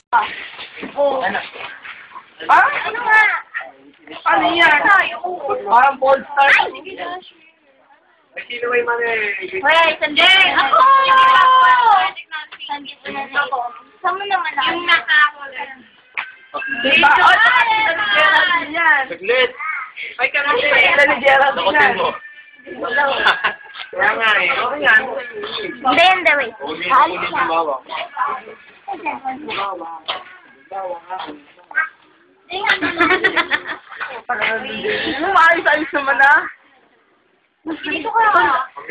Oh. Ano? Ah? Ano nga? Ano yan? Parang Paul Star. Ay, sige na. Ay, sino may mani? Wala, sandali. Ako! Sandali po na ako. Saan mo naman ako? Yung nasa ako lang. Diba? Oh, saka sila ni Geraldine yan. Saglit. Ay, kasi sila ni Geraldine Dakotin yan. mo. Kaya nga eh. Okay yan. Hindi, hindi, wait. Kunin yung bawa. Ano, maayos-ayos naman ah. Dito ka.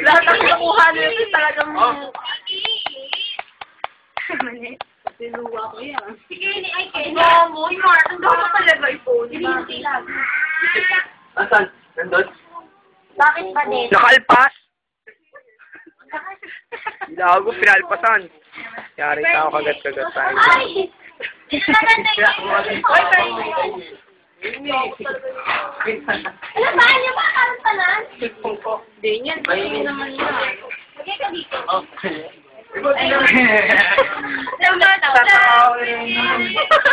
Lahat ang nakuha nila talagang... Mali. Sinuwa ko yan. Sige, ni ay kay. No, mo, Mark. Ang gawin mo talaga ito. Hindi lang. Asan? Nandun? Bakit pa din? Nakalpas! Gago, pinalpasan. Yari ka ako kagat-kagat tayo. Ay! Maganda yun. Ay, tayo. Alam ba niyo ba karon tanan? Hindi yan. Hindi naman yan. Sige ka dito. Ayun.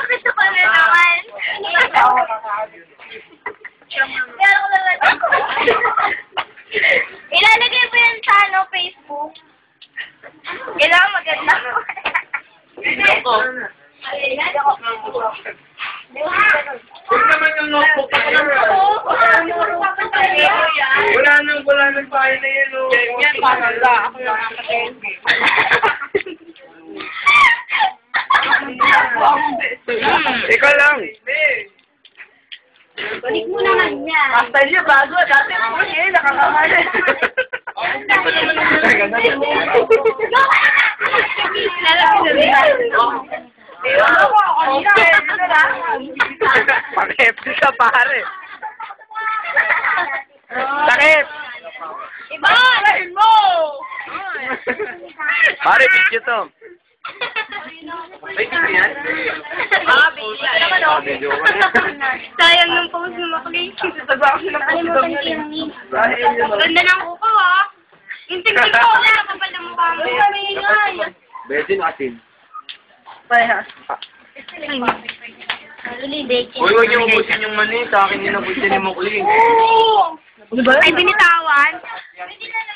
Gusto ko na naman. Kaya ako lang ilalagay mo yan sa Facebook. Kailangan maganda. Ako. Huwag naman yung notebook ko. Wala nang bahay na yan. Yan, paganda. Ako yung nakatenge. Ikaw lang. Balik mo naman yan. Basta niya, bago. Dati mo eh, nakakamali. Ewan ko, kanina eh. Ano na? Pang-FD ka, pare. Sakit! Iba! Ayun mo! Pare, video to. Ay, hindi yan? Video ko. Sayang ng pose ni Maclay. Sasabaw ko na po. Nakalimutan ko yung name. Ganda ng kuko, ha? Yung tingin ko, wala kapal ng mukha mo. Besin asin. Parehas. Uy, huwag niyo ubusin yung mani. Sa akin yung nabusin ni Mukling. Ay, binitawan? Pwede na